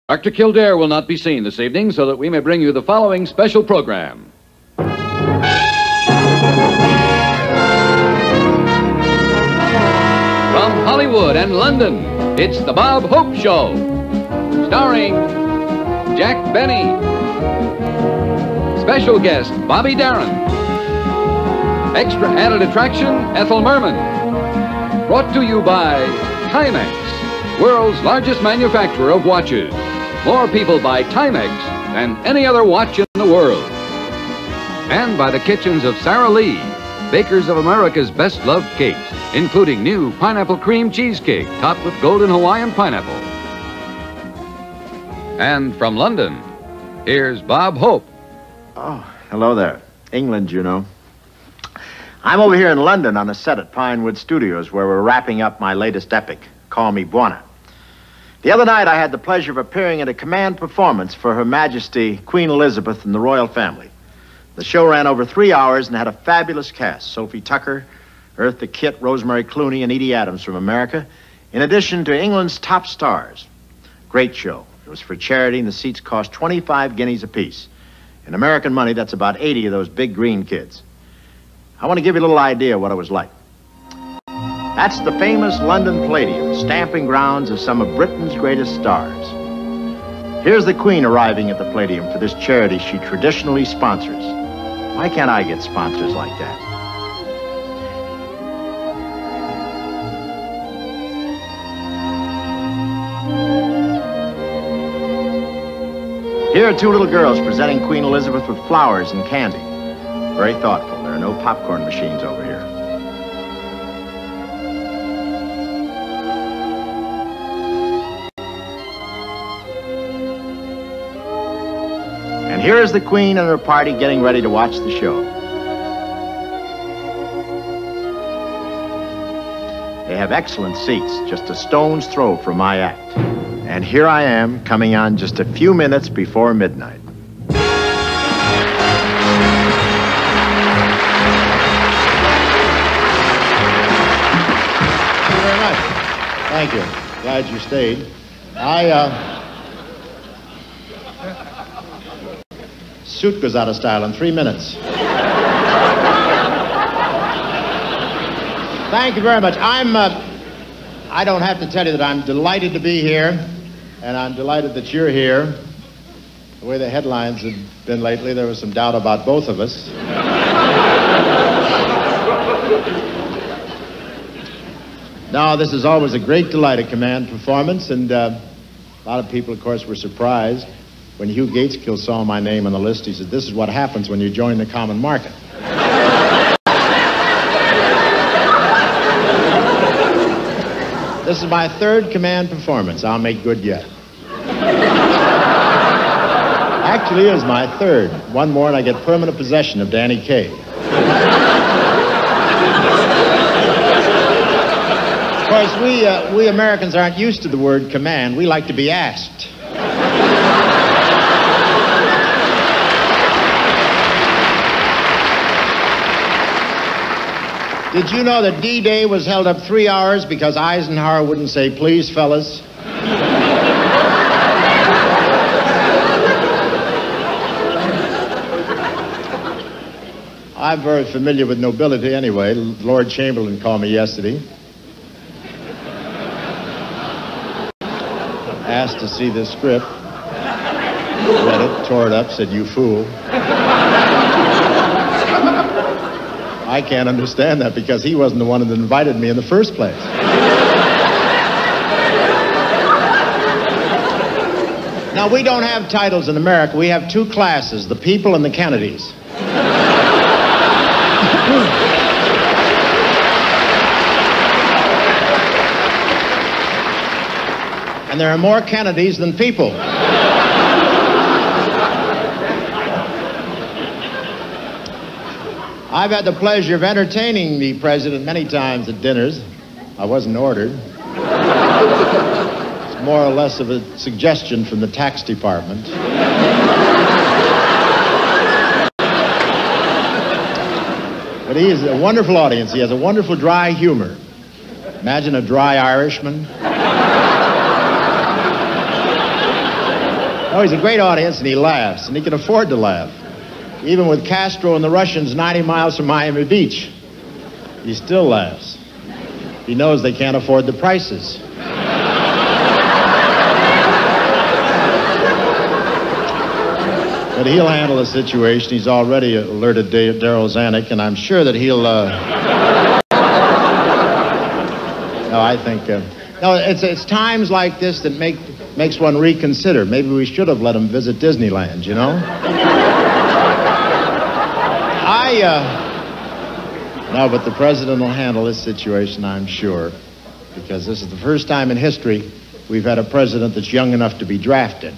Dr. Kildare will not be seen this evening, so that we may bring you the following special program. From Hollywood and London, it's the Bob Hope Show, starring Jack Benny, special guest Bobby Darin, extra added attraction Ethel Merman, brought to you by Timex, world's largest manufacturer of watches. More people buy Timex than any other watch in the world. And by the kitchens of Sara Lee, bakers of America's best-loved cakes, including new pineapple cream cheesecake topped with golden Hawaiian pineapple. And from London, here's Bob Hope. Oh, hello there. England, you know. I'm over here in London on a set at Pinewood Studios where we're wrapping up my latest epic, Call Me Buona. The other night, I had the pleasure of appearing in a command performance for Her Majesty Queen Elizabeth and the royal family. The show ran over 3 hours and had a fabulous cast. Sophie Tucker, Eartha Kitt, Rosemary Clooney, and Edie Adams from America, in addition to England's top stars. Great show. It was for charity, and the seats cost 25 guineas apiece. In American money, that's about 80 of those big green kids. I want to give you a little idea of what it was like. That's the famous London Palladium, stamping grounds of some of Britain's greatest stars. Here's the Queen arriving at the Palladium for this charity she traditionally sponsors. Why can't I get sponsors like that? Here are two little girls presenting Queen Elizabeth with flowers and candy. Very thoughtful. There are no popcorn machines over here. And here is the Queen and her party getting ready to watch the show. They have excellent seats, just a stone's throw from my act. And here I am, coming on just a few minutes before midnight. Thank you very much. Thank you. Glad you stayed. Suit goes out of style in 3 minutes. Thank you very much. I don't have to tell you that I'm delighted to be here, and I'm delighted that you're here. The way the headlines have been lately, there was some doubt about both of us. No, this is always a great delight, a command performance, and a lot of people, of course, were surprised. When Hugh Gateskill saw my name on the list, he said, "This is what happens when you join the common market." This is my third command performance. I'll make good yet. Actually, it was my third. One more and I get permanent possession of Danny Kaye. Of course, we Americans aren't used to the word command. We like to be asked. Did you know that D-Day was held up 3 hours because Eisenhower wouldn't say, "Please, fellas"? I'm very familiar with nobility anyway. Lord Chamberlain called me yesterday. Asked to see this script. Read it, tore it up, said, "You fool." I can't understand that because he wasn't the one that invited me in the first place. Now, we don't have titles in America. We have two classes, the people and the Kennedys. And there are more Kennedys than people. I've had the pleasure of entertaining the president many times at dinners. I wasn't ordered. It's more or less of a suggestion from the tax department. But he is a wonderful audience. He has a wonderful dry humor. Imagine a dry Irishman. No, he's a great audience, and he laughs, and he can afford to laugh. Even with Castro and the Russians 90 miles from Miami Beach, he still laughs. He knows they can't afford the prices. But he'll handle the situation. He's already alerted Darryl Zanuck, and I'm sure that he'll... No, I think... No, it's times like this that makes one reconsider. Maybe we should have let him visit Disneyland, you know? No, but the president will handle this situation, I'm sure, because this is the first time in history we've had a president that's young enough to be drafted.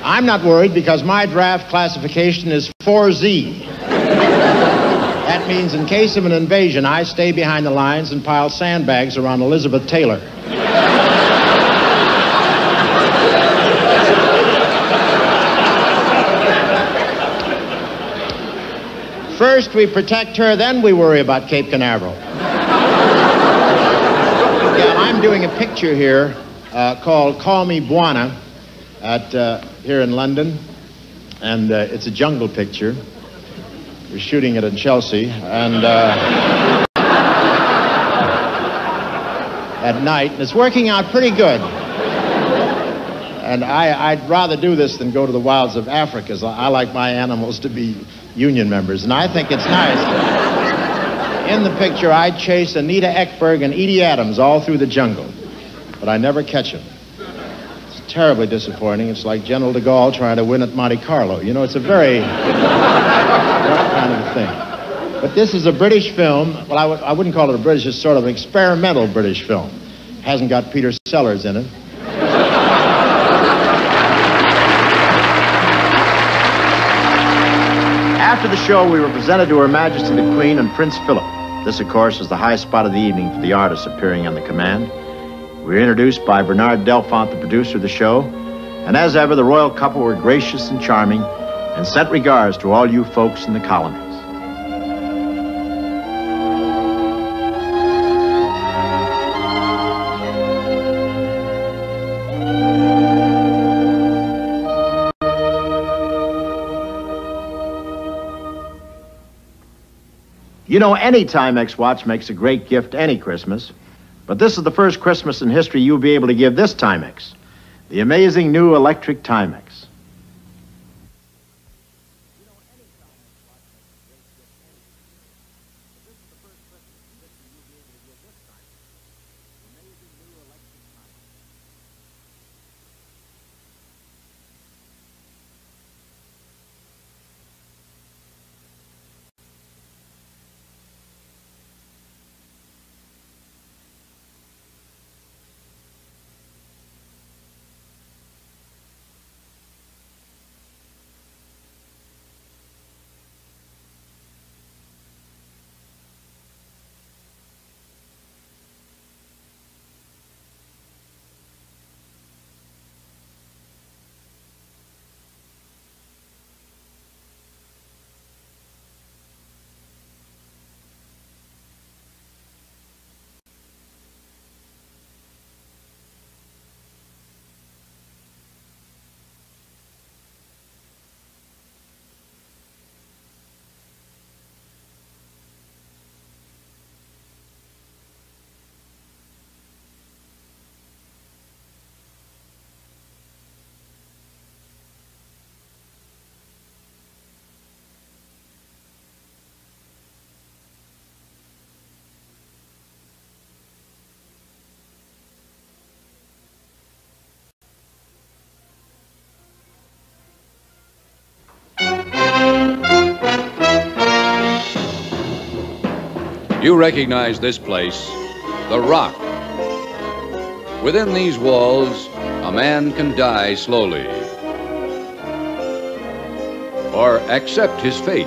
I'm not worried because my draft classification is 4Z. That means in case of an invasion, I stay behind the lines and pile sandbags around Elizabeth Taylor. First we protect her, then we worry about Cape Canaveral. Yeah, I'm doing a picture here called Call Me Bwana here in London, and it's a jungle picture. We're shooting it in Chelsea, and at night, and it's working out pretty good. And I'd rather do this than go to the wilds of Africa, as I like my animals to be union members, and I think it's nice. In the picture, I chase Anita Ekberg and Edie Adams all through the jungle, but I never catch them. It's terribly disappointing. It's like General de Gaulle trying to win at Monte Carlo. You know, it's a very that kind of a thing. But this is a British film. Well, I wouldn't call it a British. It's sort of an experimental British film. It hasn't got Peter Sellers in it. After the show, we were presented to Her Majesty the Queen and Prince Philip. This, of course, is the high spot of the evening for the artists appearing on the command. We were introduced by Bernard Delfont, the producer of the show. And as ever, the royal couple were gracious and charming and sent regards to all you folks in the colonies. You know, any Timex watch makes a great gift any Christmas. But this is the first Christmas in history you'll be able to give this Timex. The amazing new electric Timex. You recognize this place, the Rock. Within these walls, a man can die slowly or accept his fate.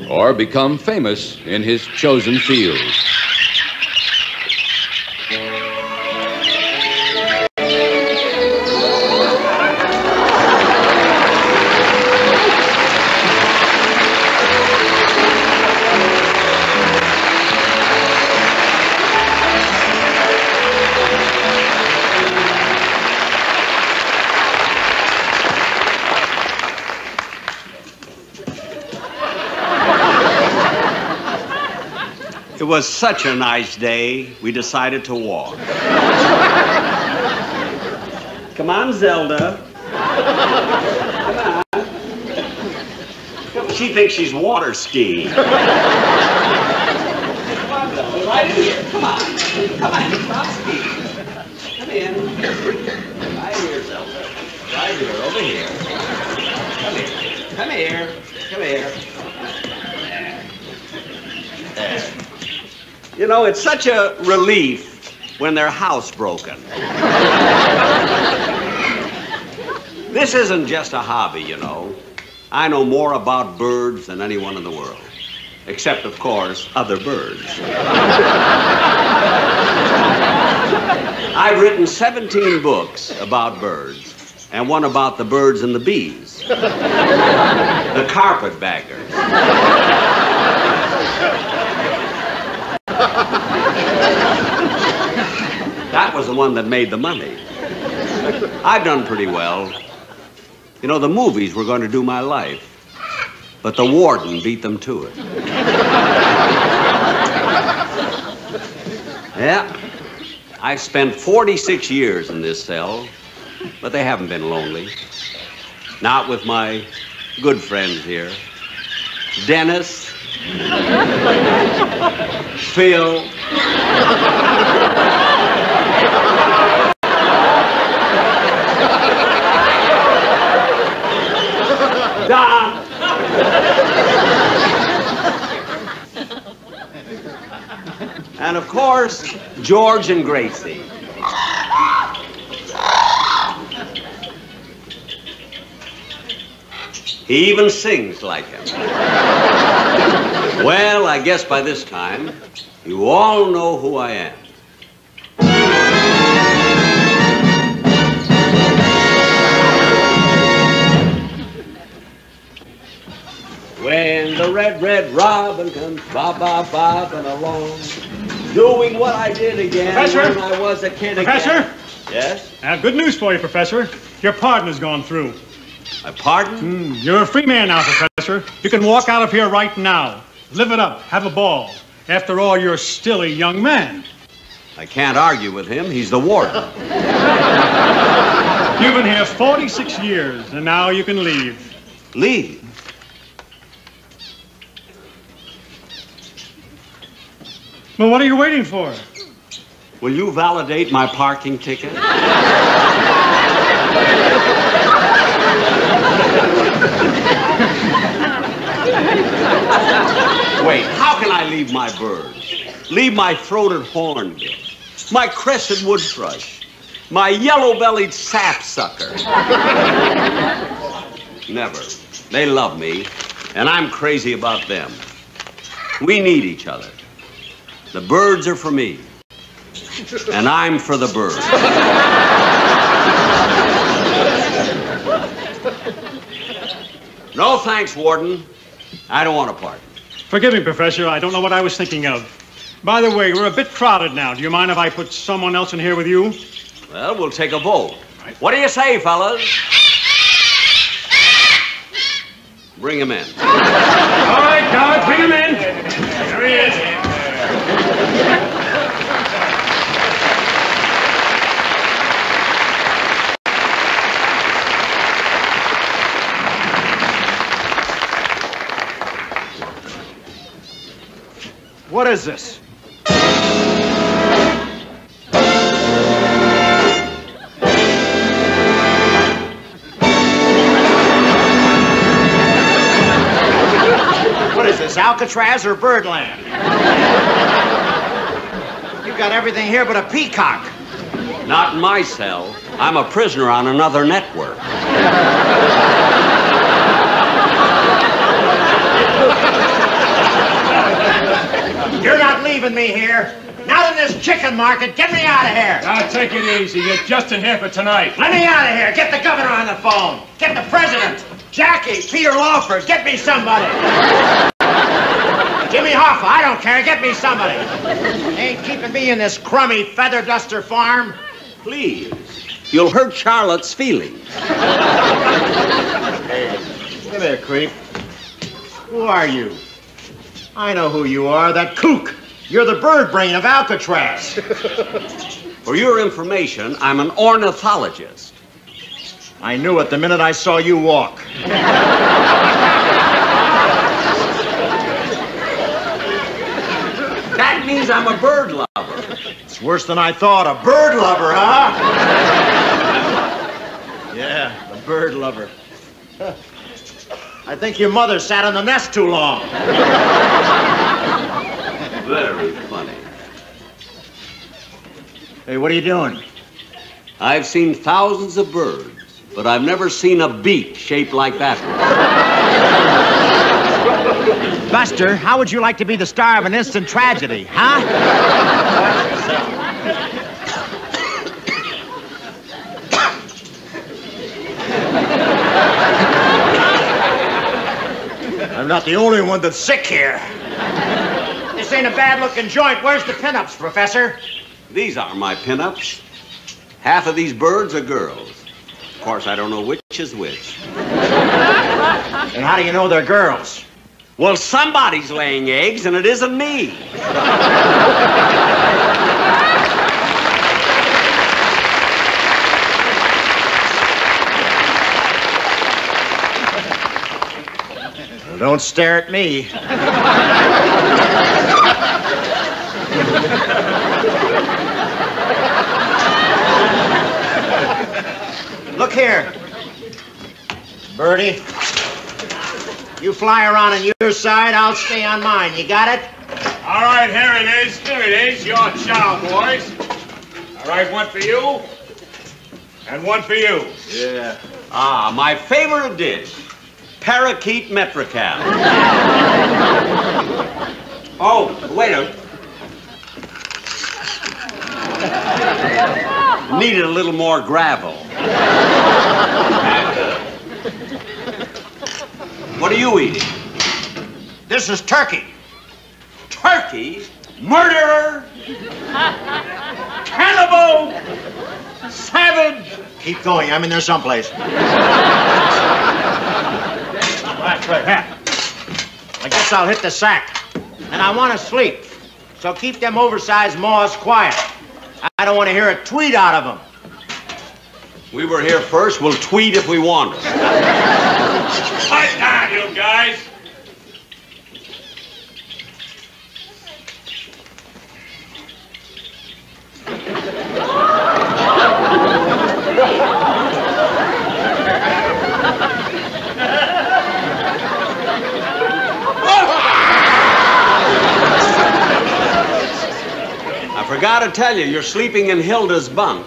Or become famous in his chosen field. was such a nice day, we decided to walk. Come on, Zelda. Come on. She thinks she's water skiing. Come on, Zelda, right here. Come on. Come on, stop skiing. Come in. Right here, Zelda. Right here, over here. Come here. Come here. Come here. There. You know, it's such a relief when they're housebroken. This isn't just a hobby, you know. I know more about birds than anyone in the world. Except, of course, other birds. I've written 17 books about birds, and one about the birds and the bees. The carpetbaggers. That was the one that made the money. I've done pretty well. You know, the movies were going to do my life, but the warden beat them to it. Yeah, I've spent 46 years in this cell, but they haven't been lonely. Not with my good friends here. Dennis, Phil, Don. And of course, George and Gracie. He even sings like him. Well, I guess by this time, you all know who I am. When the red, red robin comes bob-bob-bobbing along, doing what I did again Professor? when I was a kid Professor? again. Yes? I have good news for you, Professor. Your pardon's gone through. My pardon? You're a free man now, Professor. You can walk out of here right now. Live it up. Have a ball. After all, you're still a young man. I can't argue with him. He's the warden. You've been here 46 years, and now you can leave. Leave? Well, what are you waiting for? Will you validate my parking ticket? Wait, how can I leave my birds? Leave my throated hornbill, my crested wood thrush, my yellow-bellied sapsucker? Never. They love me, and I'm crazy about them. We need each other. The birds are for me, and I'm for the birds. No thanks, Warden. I don't want a pardon. Forgive me, Professor. I don't know what I was thinking of. By the way, we're a bit crowded now. Do you mind if I put someone else in here with you? Well, we'll take a vote. What do you say, fellas? Bring him in. All right, guard, bring him in. There he is. What is this? What is this, Alcatraz or Birdland? You've got everything here but a peacock. Not in my cell. I'm a prisoner on another network. You're not leaving me here. Not in this chicken market. Get me out of here. Now, take it easy. You're just in here for tonight. Let me out of here. Get the governor on the phone. Get the president. Jackie, Peter Lawford. Get me somebody. Jimmy Hoffa. I don't care. Get me somebody. Ain't keeping me in this crummy feather duster farm. Please. You'll hurt Charlotte's feelings. Hey, come here, creep. Who are you? I know who you are, that kook. You're the bird brain of Alcatraz. For your information, I'm an ornithologist. I knew it the minute I saw you walk. That means I'm a bird lover. It's worse than I thought. A bird lover, huh? Yeah, the bird lover. I think your mother sat on the nest too long. Very funny. Hey, what are you doing? I've seen thousands of birds, but I've never seen a beak shaped like that one. Buster, how would you like to be the star of an instant tragedy, huh? I'm not the only one that's sick here. This ain't a bad-looking joint. Where's the pinups, Professor? These are my pinups. Half of these birds are girls. Of course, I don't know which is which. And how do you know they're girls? Well, somebody's laying eggs, and it isn't me. Well, don't stare at me. Look here. Birdie. You fly around on your side, I'll stay on mine. You got it? All right, here it is. Here it is. Your chow, boys. All right, one for you. And one for you. Yeah. Ah, my favorite dish. Parakeet metrical. Oh, wait a minute. Needed a little more gravel. What are you eating? This is turkey. Turkey? Murderer? Cannibal? Savage? Keep going. I'm in there someplace. Right. I guess I'll hit the sack. And I want to sleep. So keep them oversized maws quiet. I don't want to hear a tweet out of them. We were here first. We'll tweet if we want to. Pipe down, you guys. I forgot to tell you, you're sleeping in Hilda's bunk.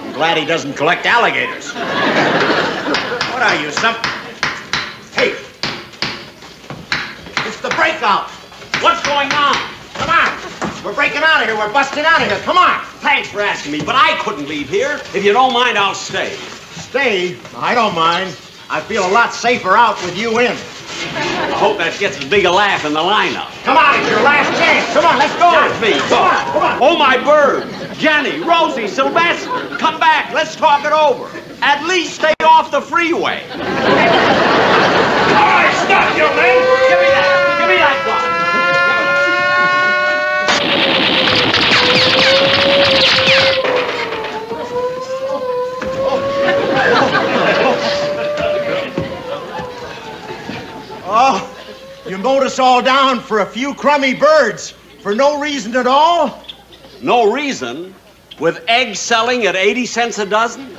I'm glad he doesn't collect alligators. What are you, some... Hey! It's the breakout. What's going on? Come on. We're breaking out of here. We're busting out of here. Come on. Thanks for asking me, but I couldn't leave here. If you don't mind, I'll stay. Stay? I don't mind. I feel a lot safer out with you in. I hope that gets as big a laugh in the lineup. Come on, it's your last chance. Come on, let's go. Not me. Come on, come on. Oh, my bird. Jenny, Rosie, Sylvester, come back. Let's talk it over. At least stay off the freeway. All right, stop, you men. Give me that. Give me that gun. Oh, you mowed us all down for a few crummy birds. For no reason at all? No reason? With eggs selling at 80 cents a dozen?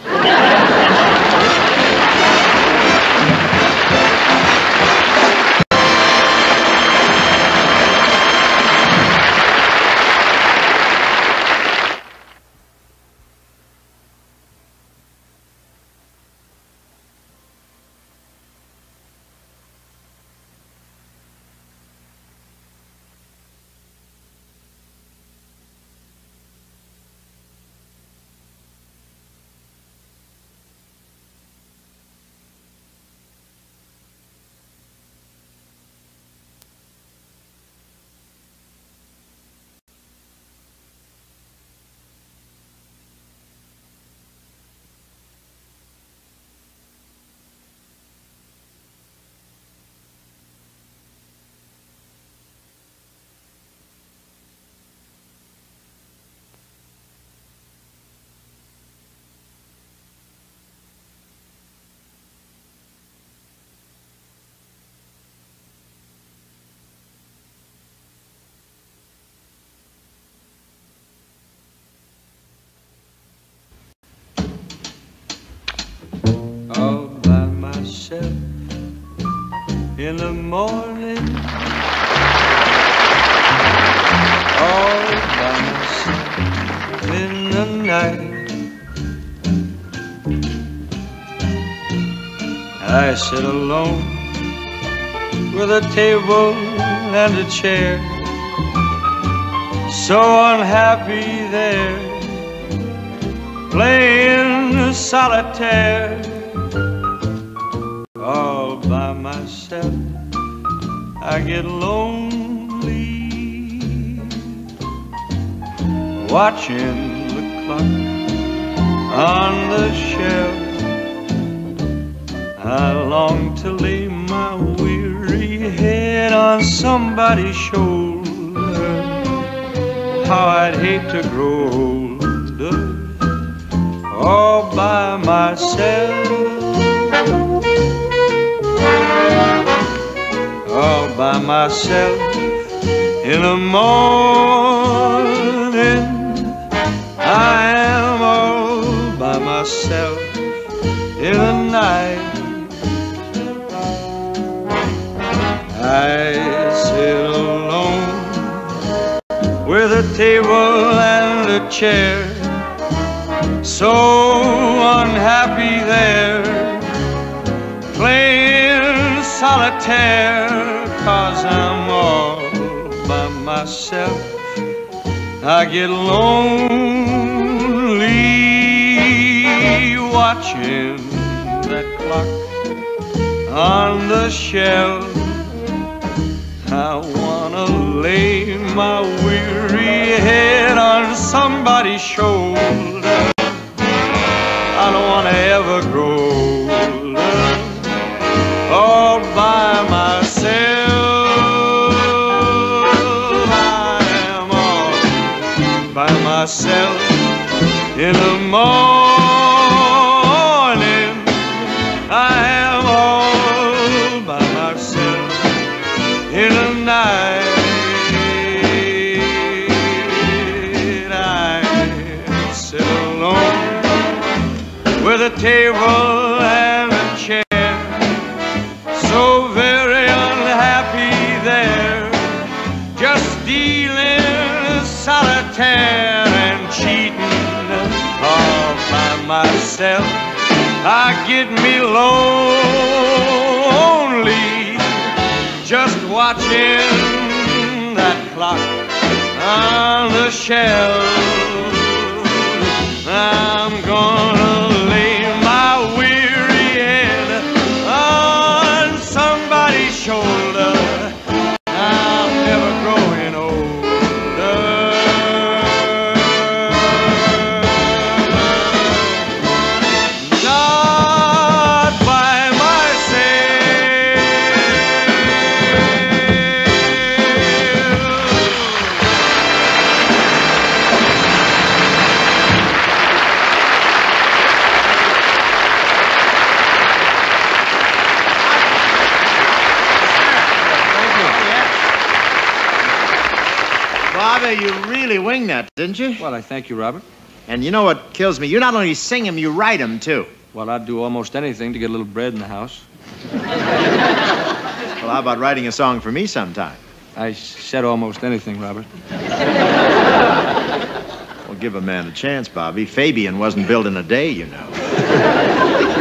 myself in the morning, all by myself in the night. I sit alone with a table and a chair, so unhappy there, playing solitaire, all by myself. I get lonely, watching the clock on the shelf. I long to lay my weary head on somebody's shoulder. How I'd hate to grow older all by myself, all by myself in the morning. I am all by myself in the night. I sit alone with a table and a chair, so unhappy there, playing solitaire, 'cause I'm all by myself. I get lonely watching that clock on the shelf. I wanna lay my weary head on somebody's shoulder. I don't wanna ever grow older all by myself. I am all by myself in the morning. I am all by myself in the night. I sit alone with a table and a chair, so very unhappy there, just dealing solitaire and cheating all by myself. I get me lonely just watching that clock on the shelf. I'm gonna lay my weary head on somebody's shoulder. I'm never growing older. Not by Bobby, you really winged that, didn't you? Well, I thank you, Robert. And you know what kills me? You not only sing them, you write them, too. Well, I'd do almost anything to get a little bread in the house. Well, how about writing a song for me sometime? I said almost anything, Robert. Well, give a man a chance, Bobby. Fabian wasn't built in a day, you know.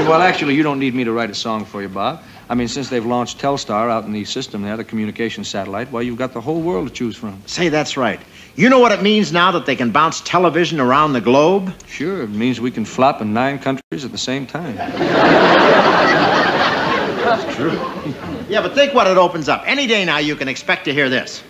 Well, actually, you don't need me to write a song for you, Bob. I mean, since they've launched Telstar out in the system there, the communication satellite, well, you've got the whole world to choose from. Say, that's right. You know what it means now that they can bounce television around the globe? Sure, it means we can flop in 9 countries at the same time. That's true. Yeah, but think what it opens up. Any day now you can expect to hear this.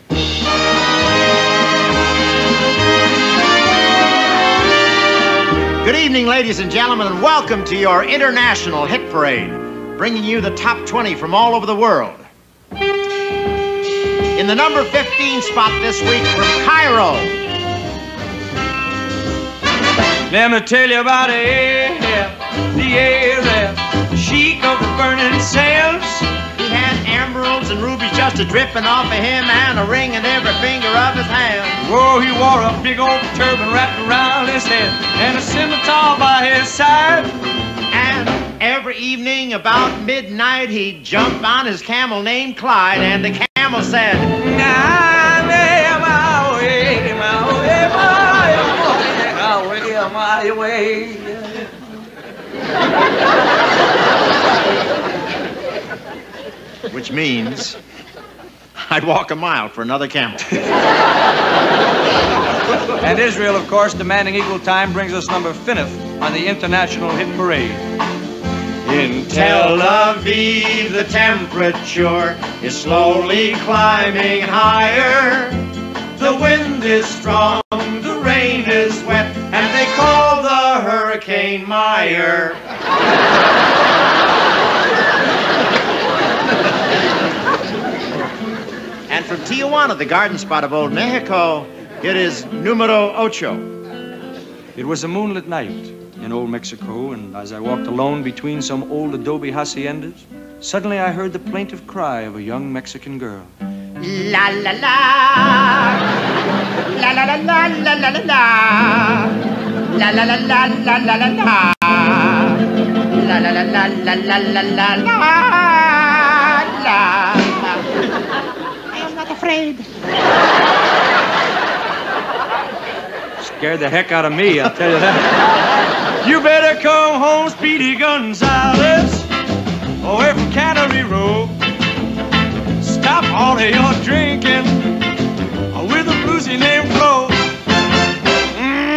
Good evening, ladies and gentlemen, and welcome to your International Hit Parade, bringing you the top 20 from all over the world. In the number 15 spot this week from Cairo. Let me tell you about Ahab, the Arab, the sheik of the burning sands. He had emeralds and rubies just a-dripping off of him, and a ring in every finger of his hand. Whoa, he wore a big old turban wrapped around his head, and a scimitar by his side. And every evening, about midnight, he jumped on his camel named Clyde, and the camel said, my way. Which means I'd walk a mile for another camel. And Israel, of course, demanding equal time, brings us number 5th on the International Hit Parade. In Tel Aviv, the temperature is slowly climbing higher. The wind is strong, the rain is wet, and they call the Hurricane Meyer. And from Tijuana, the garden spot of old Mexico, it is numero ocho. It was a moonlit night in old Mexico, and as I walked alone between some old adobe haciendas, suddenly I heard the plaintive cry of a young Mexican girl. La la la, la la la la la la la la, la la la la la la la la, la la la la la la la la la. I am not afraid. Scared the heck out of me, I'll tell you that. You better come home, Speedy Gonzales, away from Cannery Row. Stop all of your drinking with a bluesy named Flo.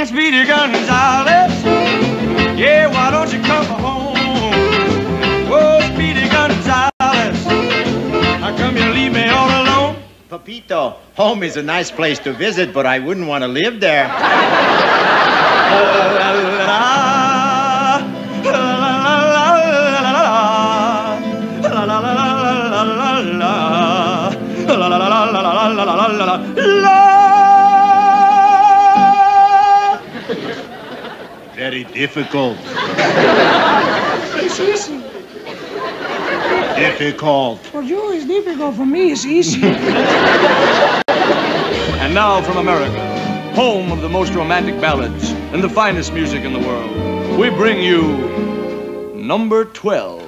Speedy Gonzales, yeah, why don't you come home? Whoa, Speedy Gonzales, how come you leave me all alone? Papito, home is a nice place to visit, but I wouldn't want to live there. Very difficult. It's easy. Difficult. For you, it's difficult. For me, it's easy. And now from America, home of the most romantic ballads and the finest music in the world, we bring you number 12.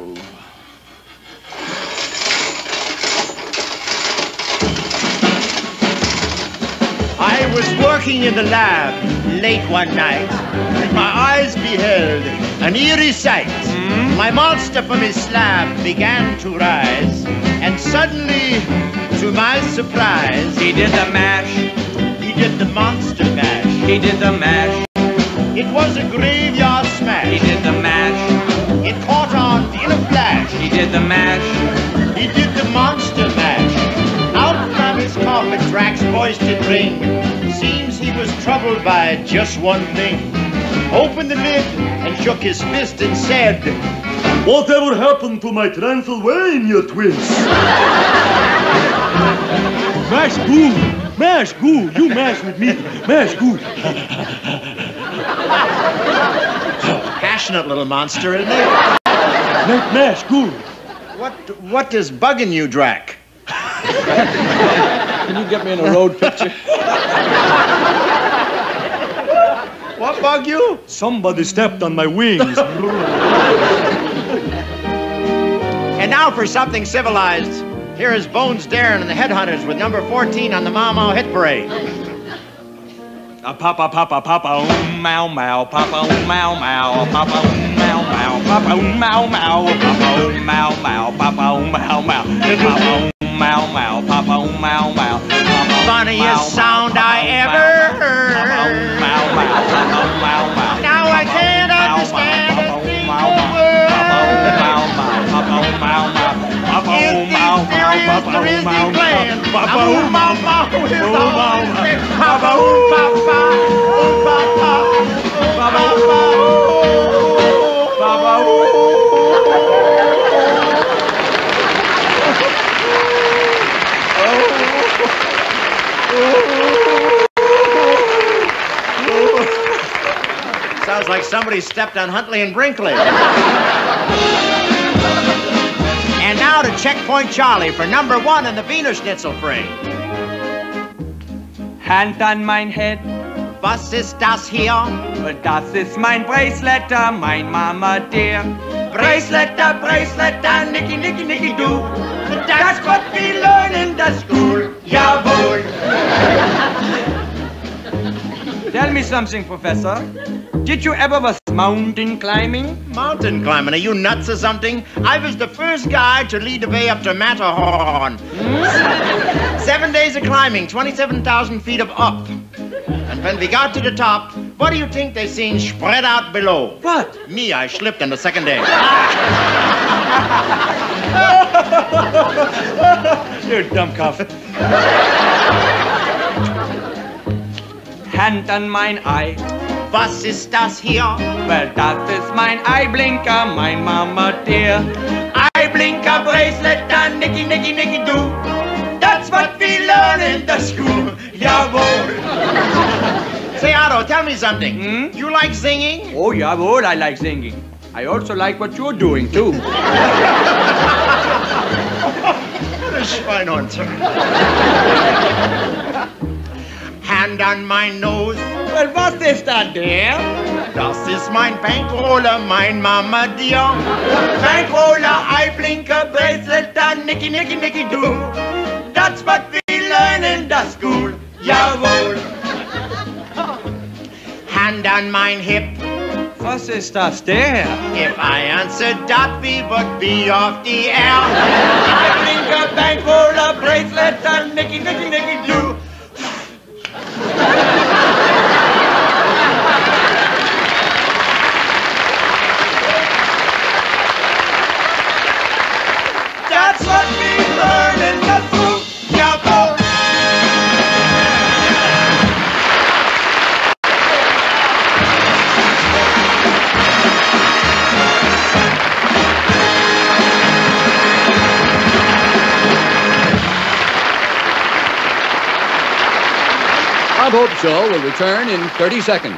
I was working in the lab late one night, and my eyes beheld an eerie sight. My monster from his slab began to rise, and suddenly, to my surprise, He did the mash, he did the monster mash. he did the mash, It was a graveyard smash. he did the mash, It caught on in a flash. he did the mash. He did the monster mash. Out from his carpet Drax's voice did ring. Seems he was troubled by just one thing. Opened the lid and shook his fist and said, "Whatever happened to my Transylvania twins?" Mash goo, mash goo, you mash with me, mash goo. Passionate little monster, isn't he? Mash goo. What is bugging you, Drac? Can you get me in a road picture? What bug you? Somebody stepped on my wings. And now for something civilized. Here is Bones Darren and the Headhunters with number 14 on the Mau Mau Hit Parade. Papa, papa, papa, mau, mau, papa, mau, mau, papa, mau, mau, papa, mau, mau, papa, mau, mau, papa, mau, mau, papa, mau, mau, papa, mau, mau. Funniest sound I ever heard. Now I can't understand a thing the word. Is the serious Grizzly Clan? Papa, mama, with all respect. Papa, papa, papa, papa, papa. Sounds like somebody stepped on Huntley and Brinkley. And now to Checkpoint Charlie for number 1 in the Wiener Schnitzel frame. Hand on mein Head, Was ist das hier? das ist mein Bracelet, mein Mama dear. bracelet, nicky, nicky, nicky, do. That's what we learn in the school. Jawohl. Tell me something, Professor. Did you ever was mountain climbing? Mountain climbing? Are you nuts or something? I was the first guy to lead the way up to Matterhorn. 7 days of climbing, 27,000 feet of up. And when we got to the top, what do you think they seen spread out below? What? Me, I slipped on the second day. You dummkopf. Hand on mein Eye. Was ist das hier? Well, das ist mein Eiblinker, mein Mama dear. Eiblinker, bracelet, and nicky, nicky, nicky, do. That's what we learn in the school. Jawohl. Say, Otto, tell me something. You like singing? Oh, jawohl, I like singing. I also like what you're doing, too. Schweinhund. Hand on my nose. Well, was ist da der? Das ist mein Bankroller, mein Mama dear. Bankroller, Eiblinker, bracelet, and nicky, nicky, nicky, do. That's what we learn in the school. Jawohl. Hand on mein hip. Was ist das der? If I answered that, we would be off the air. Eiblinker, Bankroller, bracelet, and nicky, nicky, nicky, do. That's what we learn in the school. Jawohl. Bob Hope Show will return in 30 seconds.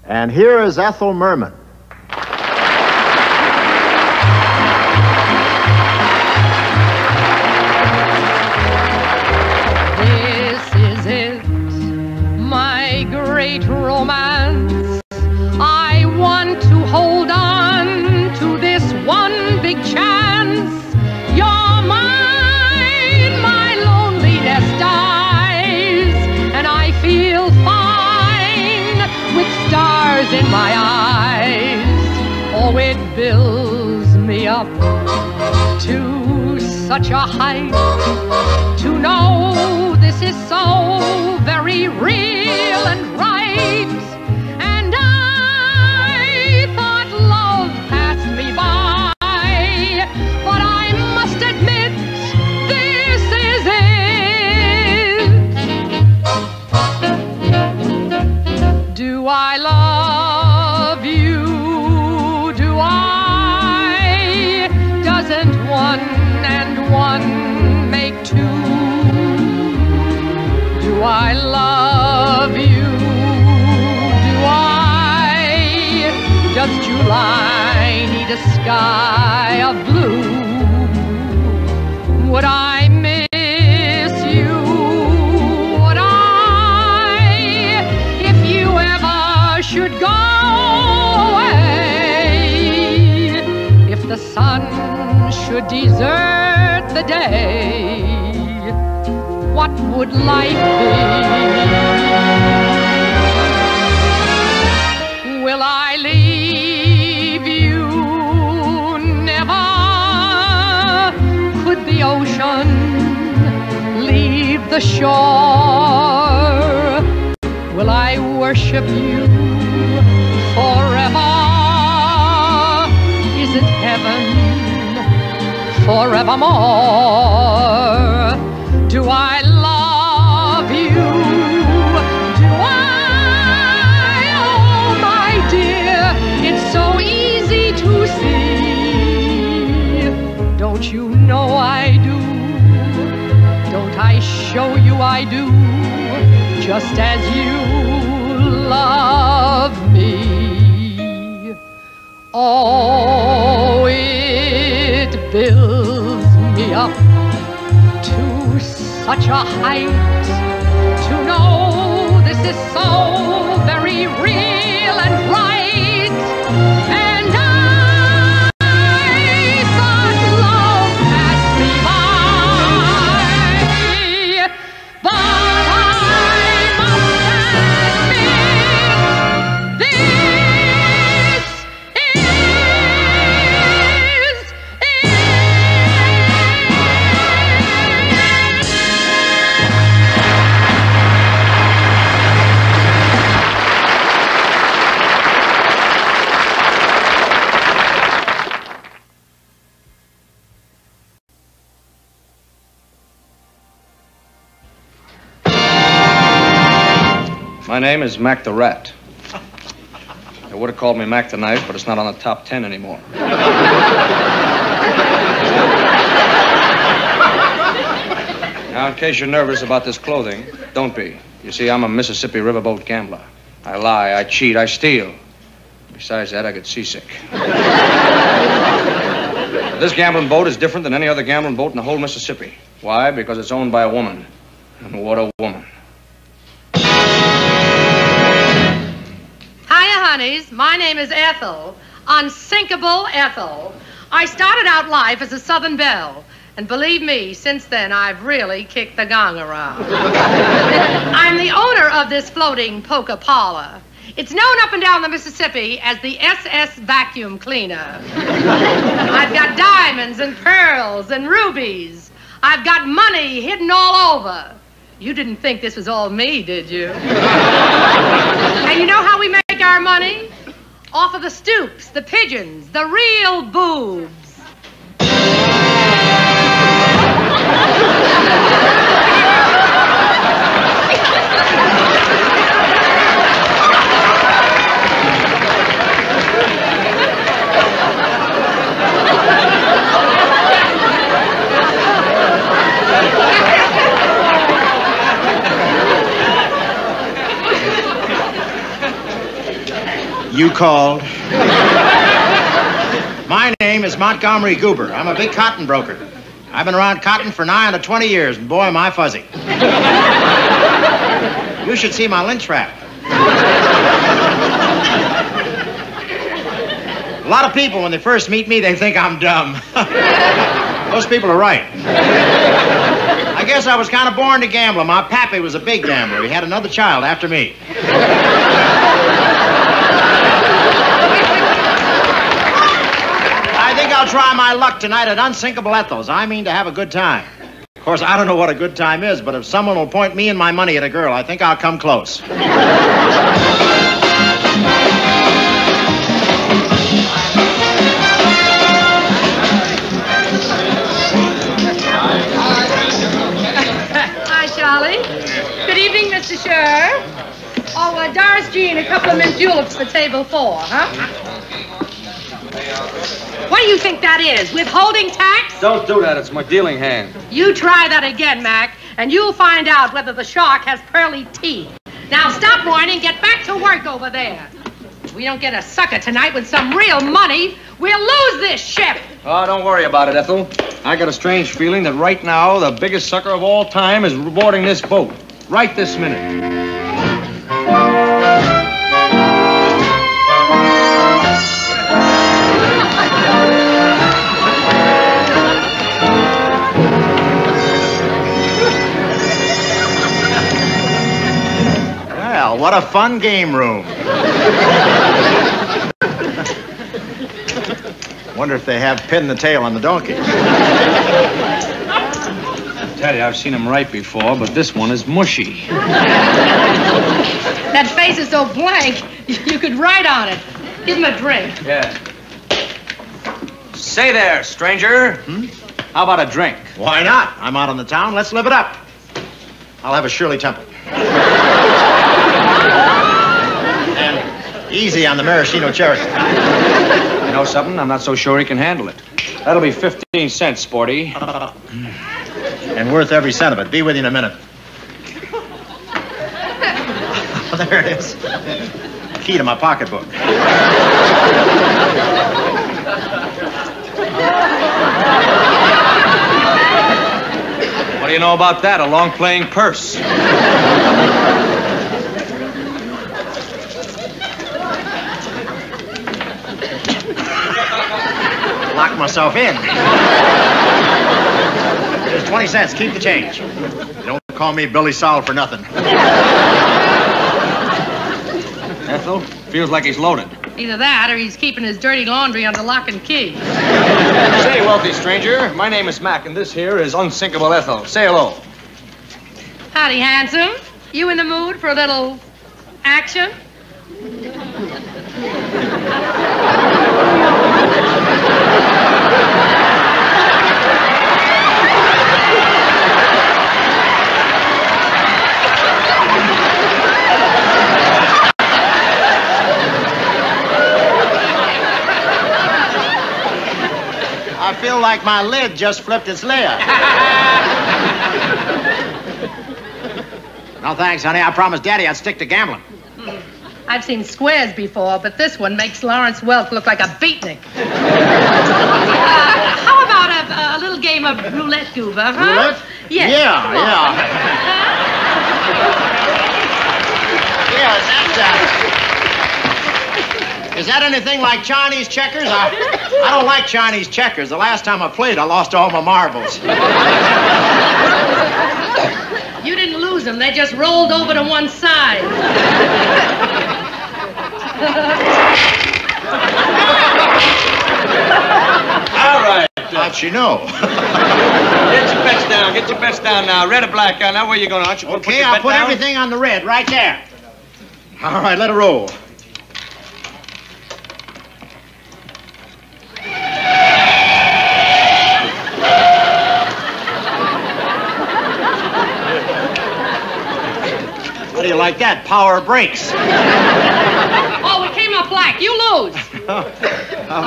And here is Ethel Merman. This is it, my great romance. I want to hold on to this one big chance. You're mine, my loneliness dies, and I feel fine with stars in my eyes. Oh, it builds me up to such a height to know this is so very real and right. And I thought love passed me by, but I must admit this is it. Do I love you? Do I? Doesn't one and one make two? Do I love you? Do I? Does July need a sky of blue? Would I miss you? Would I? If you ever should go away, if the sun should desert the day, what would life be? Will I leave you? Never. Could the ocean leave the shore? Will I worship you forever? Is it heaven forevermore? Do I love you? show you I do, just as you love me. Oh, it builds me up to such a height to know this is so very real and right. And I thought love passed me by, but I must admit this My name is Mac the Rat. They would have called me Mac the Knife, but it's not on the top 10 anymore. Now, in case you're nervous about this clothing, don't be. You see, I'm a Mississippi riverboat gambler. I lie, I cheat, I steal. Besides that, I get seasick. This gambling boat is different than any other gambling boat in the whole Mississippi. Why? Because it's owned by a woman. And what a woman. Hiya, honeys. My name is Ethel. Unsinkable Ethel. I started out life as a Southern belle. And believe me, since then, I've really kicked the gong around. I'm the owner of this floating poker parlor. It's known up and down the Mississippi as the SS Vacuum Cleaner. I've got diamonds and pearls and rubies. I've got money hidden all over. You didn't think this was all me, did you? And you know how we make our money? Off of the stoops, the pigeons, the real boobs. You called. My name is Montgomery Goober. I'm a big cotton broker. I've been around cotton for nigh on to 20 years, and boy, am I fuzzy. You should see my lynch trap. A lot of people, when they first meet me, they think I'm dumb. Those people are right. I guess I was kind of born to gamble. My pappy was a big gambler. He had another child after me. I think I'll try my luck tonight at Unsinkable Ethel's. I mean to have a good time. Of course, I don't know what a good time is, but if someone will point me and my money at a girl, I think I'll come close. Hi, Charlie. Good evening, Mr. Scher. Oh, Doris Jean, a couple of mint juleps for table 4, huh? What do you think that is? Withholding tax? Don't do that. It's my dealing hand. You try that again, Mac, and you'll find out whether the shark has pearly teeth. Now stop whining and get back to work over there. If we don't get a sucker tonight with some real money, we'll lose this ship. Oh, don't worry about it, Ethel. I got a strange feeling that right now the biggest sucker of all time is boarding this boat. Right this minute. Well, what a fun game room. Wonder if they have pin the tail on the donkey. I tell you, I've seen them right before, but this one is mushy. That face is so blank, you could write on it. Give him a drink. Yeah. Say there, stranger. How about a drink? Why not? I'm out on the town. Let's live it up. I'll have a Shirley Temple. And easy on the maraschino cherry. You know something? I'm not so sure he can handle it. That'll be 15 cents, Sporty. And worth every cent of it. Be with you in a minute. Oh, there it is. Key to my pocketbook. What do you know about that? A long-playing purse. Locked myself in. Here's 20 cents. Keep the change. Don't call me Billy Saul for nothing. Ethel, feels like he's loaded. Either that or he's keeping his dirty laundry under lock and key. Say, wealthy stranger, my name is Mac, and this here is Unsinkable Ethel. Say hello. Howdy, handsome. You in the mood for a little action? I feel like my lid just flipped its lid. No thanks, honey. I promised Daddy I'd stick to gambling. I've seen squares before, but this one makes Lawrence Welk look like a beatnik. How about a little game of roulette, Goober, huh? Roulette? Yes. Yeah, yeah. Yeah, is that anything like Chinese checkers? I don't like Chinese checkers. The last time I played, I lost all my marbles. You didn't lose them. They just rolled over to one side. All right. How'd she know? Get your bets down. Get your bets down now. Red or black? Now, where you going? Aren't you going to put Okay, your I'll bet put down? everything on the red right there. All right, let it roll. How do you like that? Power brakes. Oh, it came up black. You lose. How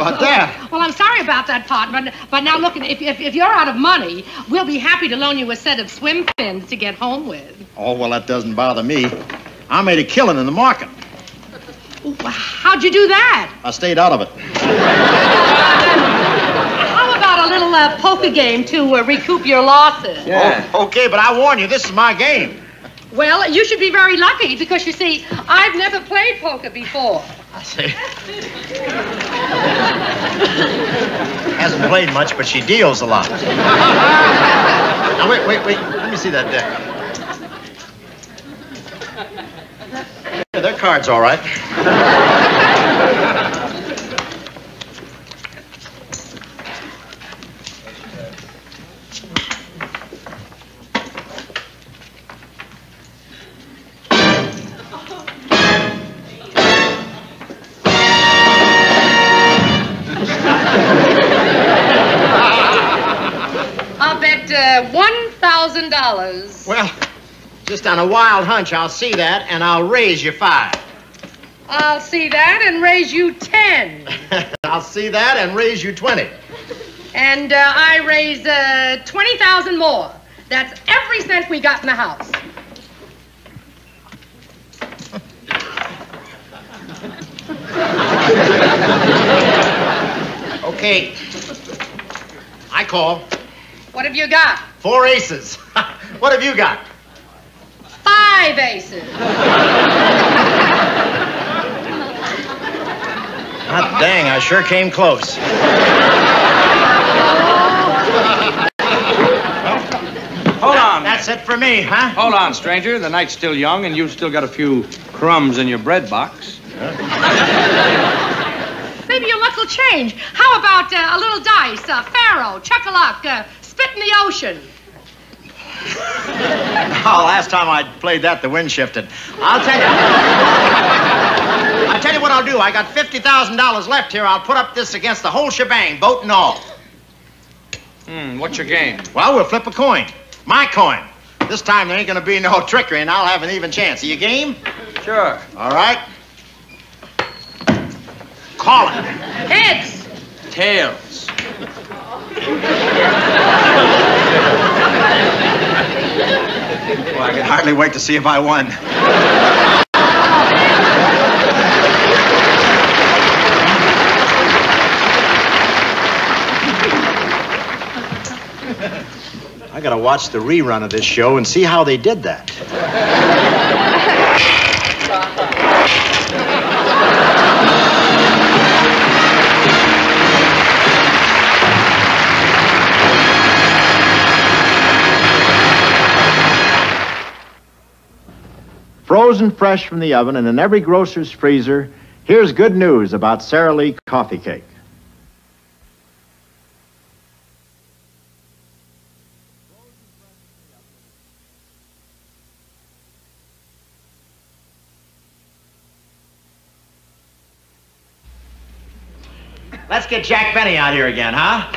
about that? Well, I'm sorry about that, partner, but now look, if you're out of money, we'll be happy to loan you a set of swim fins to get home with. Oh, well, that doesn't bother me. I made a killing in the market. Ooh, how'd you do that? I stayed out of it. How about a little poker game to recoup your losses? Yeah. Oh, okay, but I warn you, this is my game. Well, you should be very lucky because, you see, I've never played poker before. I see. Hasn't played much, but she deals a lot. Now, wait. Let me see that deck. Yeah, that card's all right. I'll bet $1,000. Well, just on a wild hunch, I'll see that, and I'll raise you 5. I'll see that and raise you 10. I'll see that and raise you 20. And I raise 20,000 more. That's every cent we got in the house. Okay. I call. What have you got? 4 aces. What have you got? 5 aces. Hot dang, I sure came close. Hold on. That's it for me, huh? Hold on, stranger. The night's still young, and you've still got a few crumbs in your bread box. Maybe your luck will change. How about a little dice, faro, chuck-a-luck, spit in the ocean? Oh, last time I played that, the wind shifted. I'll tell you what I'll do. I got $50,000 left here. I'll put up this against the whole shebang, boat and all. What's your game? Well, we'll flip a coin. My coin. This time there ain't gonna be no trickery, and I'll have an even chance. Are you game? Sure. All right. Call it. Heads. Tails. Well, I can hardly wait to see if I won. I gotta watch the rerun of this show and see how they did that. Frozen fresh from the oven and in every grocer's freezer, here's good news about Sara Lee coffee cake. Let's get Jack Benny out here again, huh?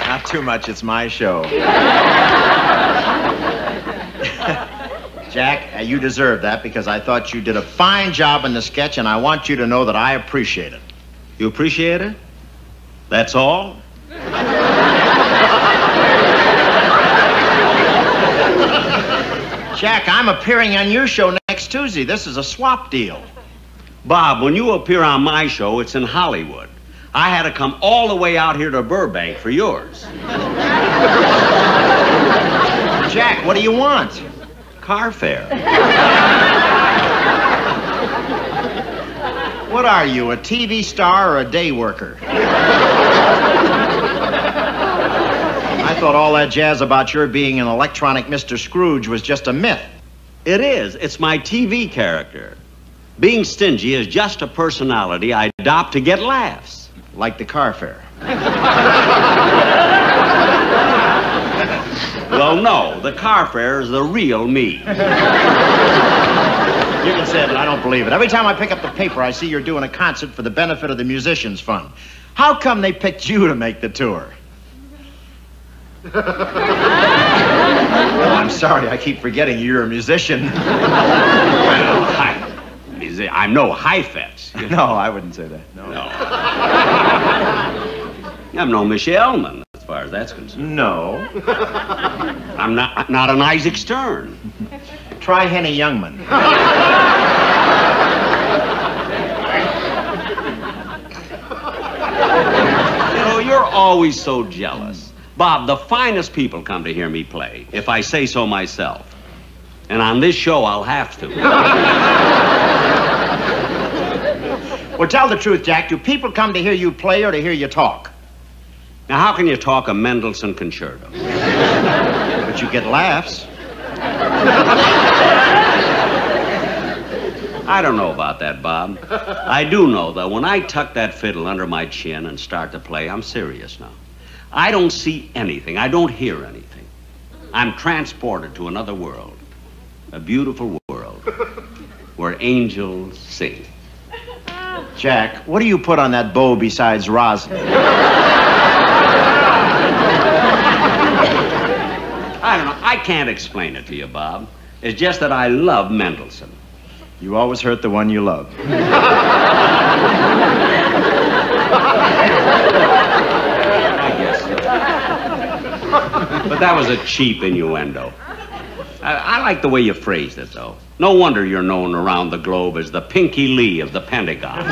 Not too much, it's my show. Jack, you deserve that because I thought you did a fine job in the sketch, and I want you to know that I appreciate it. You appreciate it? That's all? Jack, I'm appearing on your show next Tuesday. This is a swap deal. Bob, when you appear on my show, it's in Hollywood. I had to come all the way out here to Burbank for yours. Jack, what do you want? Car fare. What are you, a TV star or a day worker? I thought all that jazz about your being an electronic Mr. Scrooge was just a myth. It is. It's my TV character. Being stingy is just a personality I adopt to get laughs. Like the car fare. Well, no. The car fare is the real me. You can say it, but I don't believe it. Every time I pick up the paper, I see you're doing a concert for the benefit of the Musicians Fund. How come they picked you to make the tour? Well, I'm sorry. I keep forgetting you're a musician. Well, I'm no Heifetz. No, I wouldn't say that. No. I'm no Michelle Elman, as far as that's concerned. No. I'm not an Isaac Stern. Try Henny Youngman. You know, you're always so jealous. Bob, the finest people come to hear me play, if I say so myself. And on this show, I'll have to. Well, tell the truth, Jack. Do people come to hear you play or to hear you talk? Now, how can you talk a Mendelssohn concerto? But you get laughs. I don't know about that, Bob. I do know that when I tuck that fiddle under my chin and start to play, I'm serious now. I don't see anything. I don't hear anything. I'm transported to another world. A beautiful world where angels sing. Jack, what do you put on that bow besides rosin? I don't know. I can't explain it to you, Bob. It's just that I love Mendelssohn. You always hurt the one you love. I guess so. But that was a cheap innuendo. I like the way you phrased it, though. No wonder you're known around the globe as the Pinky Lee of the Pentagon.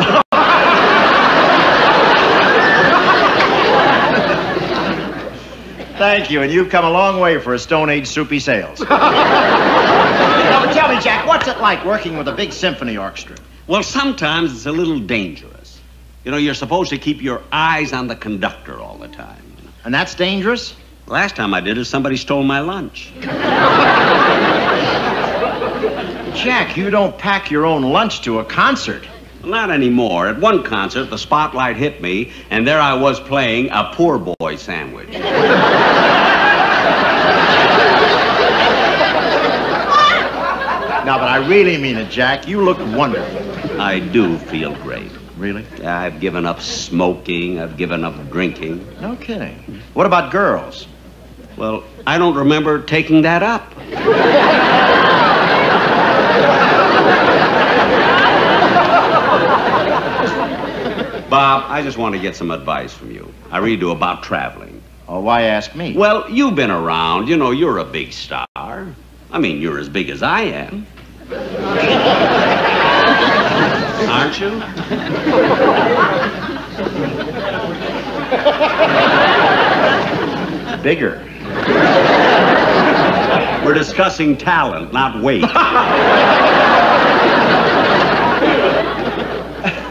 Thank you, and you've come a long way for a Stone Age soupy sales. Now, tell me, Jack, what's it like working with a big symphony orchestra? Well, sometimes it's a little dangerous. You know, you're supposed to keep your eyes on the conductor all the time. You know? And that's dangerous? Last time I did it, somebody stole my lunch. Jack, you don't pack your own lunch to a concert. Well, not anymore. At one concert, the spotlight hit me, and there I was playing a poor boy sandwich. Now, but I really mean it, Jack. You look wonderful. I do feel great. Really? I've given up smoking. I've given up drinking. No kidding. What about girls? Well, I don't remember taking that up. Bob, I just want to get some advice from you. I really do about traveling. Oh, why ask me? Well, you've been around. You know, you're a big star. I mean, you're as big as I am. Aren't you? Bigger. We're discussing talent, not weight.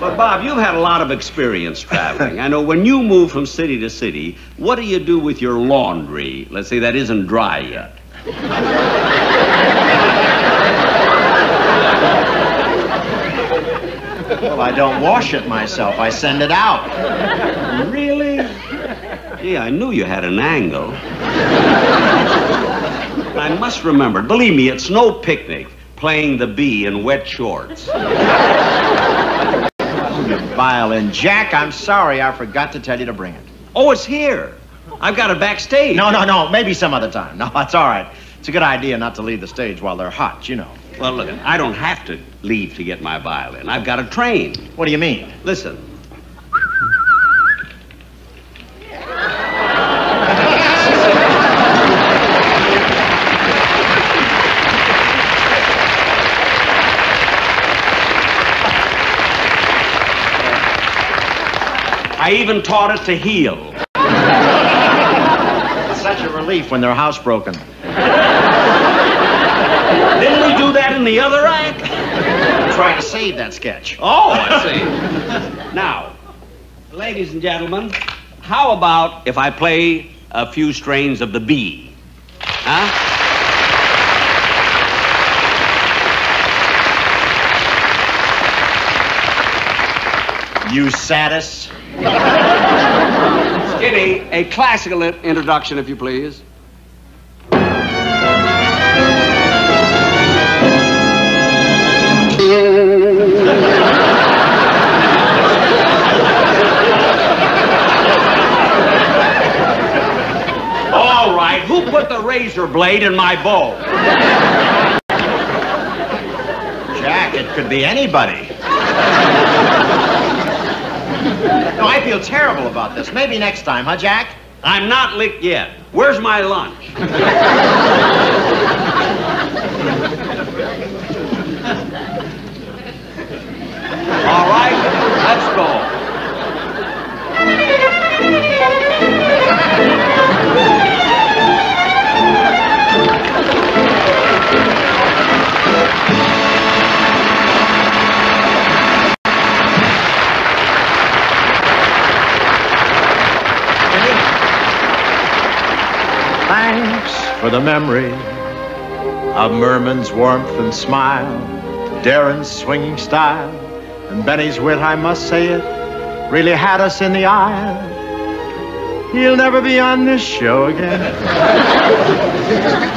But, Bob, you've had a lot of experience traveling. I know when you move from city to city, what do you do with your laundry? Let's say that isn't dry yet. Well, I don't wash it myself. I send it out. Really? Gee, I knew you had an angle. I must remember. Believe me, it's no picnic playing the bee in wet shorts. Violin. Jack, I'm sorry. I forgot to tell you to bring it. Oh, it's here. I've got it backstage. No. Maybe some other time. No, that's all right. It's a good idea not to leave the stage while they're hot, you know. Well, look, I don't have to leave to get my violin. I've got a train. What do you mean? Listen. I even taught it to heel. It's such a relief when they're housebroken. Didn't we do that in the other act? I'm trying to save that sketch. Oh, I see. Now, ladies and gentlemen, how about if I play a few strains of the bee? Huh? You sadist. Skinny, a classical introduction, if you please. All right, who put the razor blade in my bow? Jack, it could be anybody. No, I feel terrible about this. Maybe next time, huh, Jack? I'm not licked yet. Where's my lunch? All right, let's go. Thanks for the memory of Merman's warmth and smile, Darren's swinging style, and Benny's wit, I must say it, really had us in the aisle. He'll never be on this show again.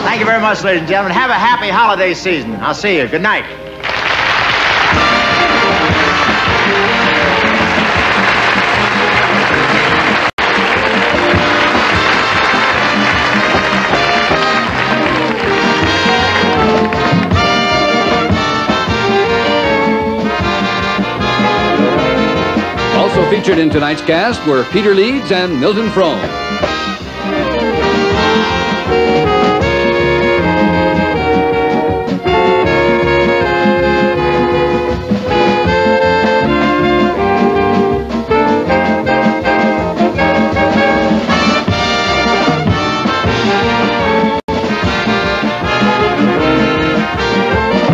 Thank you very much, ladies and gentlemen. Have a happy holiday season. I'll see you. Good night. Also featured in tonight's cast were Peter Leeds and Milton Frome.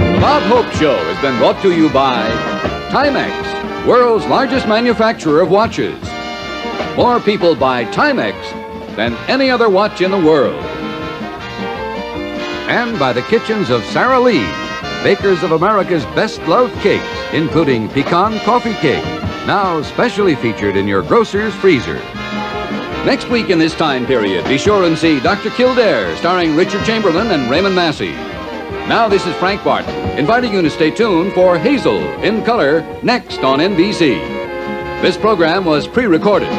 The Bob Hope Show has been brought to you by Timex, world's largest manufacturer of watches. More people buy Timex than any other watch in the world. And by the kitchens of Sara Lee, bakers of America's best-loved cakes, including pecan coffee cake, now specially featured in your grocer's freezer. Next week in this time period, be sure and see Dr. Kildare, starring Richard Chamberlain and Raymond Massey. Now this is Frank Barton, inviting you to stay tuned for Hazel in Color next on NBC. This program was pre-recorded.